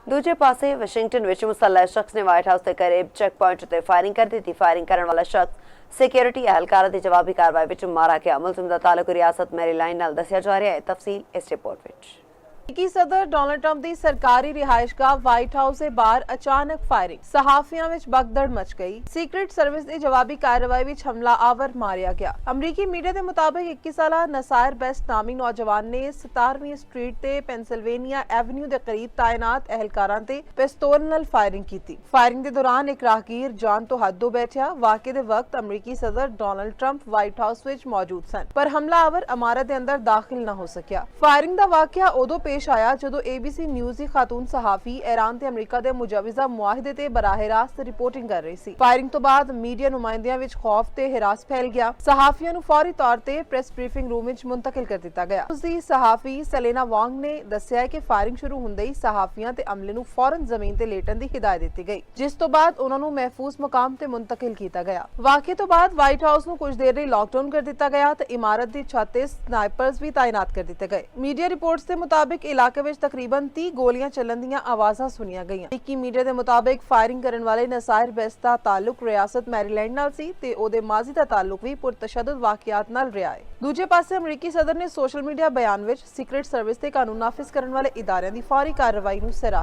दूजे पासे वाशिंगटन विच मुसल्लह शख्स ने व्हाइट हाउस के करीब चेक पॉइंट उत्ते फायरिंग कर दी। फायरिंग करने वाला शख्स सिक्योरिटी एहलकारां दी जवाबी कार्रवाई विच मारा गया। मुलजिम दा ताल्लुक रियासत मैरीलैंड नाल दस्सिया जा रहा है। तफसील इस रिपोर्ट विच। अमरीकी सदर डोनाल्ड ट्रंप की सरकारी रिहायशगाह व्हाइट हाउस के बाहर अचानक फायरिंग, सहाफियां विच भगदड़ मच गई। सीक्रेट सर्विस की जवाबी कार्रवाई विच हमला आवर मारिया गया। अमरीकी मीडिया के मुताबिक 21 साला नसायर बेस्ट नामी नौजवान ने 17वीं स्ट्रीट ते पेंसिल्वेनिया एवेन्यू के करीब तैनात एहलकारां ते पिस्तौल नाल फायरिंग की। फायरिंग के दौरान एक राहगीर जान तो हद बैठा। वाक़े दे वक्त अमरीकी सदर Donald Trump white house which मौजूद सन, पर हमलावर इमारत के अंदर दाखिल न हो सकिया। फायरिंग का वाक़या उदों पेश आया जदों एबीसी न्यूज़ की खातून सहाफी ईरान ते अमरीका के मुजवजा मुआहदे ते बराह रास्त रिपोर्टिंग कर रही सी। फायरिंग तो बाद मीडिया नुमाइंदियां विच खौफ ते हिरास फैल गया। सहाफियां नु फौरी तौर ते प्रेस ब्रीफिंग रूम विच मुंतकिल कर दिता गया। उसदी सहाफी सेलेना वांग ने दस्सिया कि फायरिंग शुरू हुंदे ही सहाफियां ते अमले नु फौरन जमीन ते लेटन दी हिदायत दी गई, जिस तो बाद उन्हां नु महफूज मुकाम ते मुंतकिल किया गया। वाक़े तो बाद व्हाइट हाउस नु कुछ देर लई लॉकडाउन कर दिता गया ते इमारत दी छत ते स्नाइपर्स भी तैनात कर दिते गए। मीडिया रिपोर्ट्स के मुताबिक इलाके विच तकरीबन 30 गोलियां चलन दियां आवाज़ां सुनिया गईयां। अमरीकी मीडिया के मुताबिक फायरिंग करने वाले नसायर बेस्ट दा ताल्लुक रियासत मैरीलैंड नाल सी ते ओदे माजी दा ताल्लुक भी पुरतशद्दद वाक़ियात नाल रहा है। दूजे पासे अमरीकी सदर ने सोशल मीडिया बयान विच सीक्रेट सर्विस ते कानून नाफिज करने वाले इदारियां दी फौरी कार्रवाई नूं सराहा।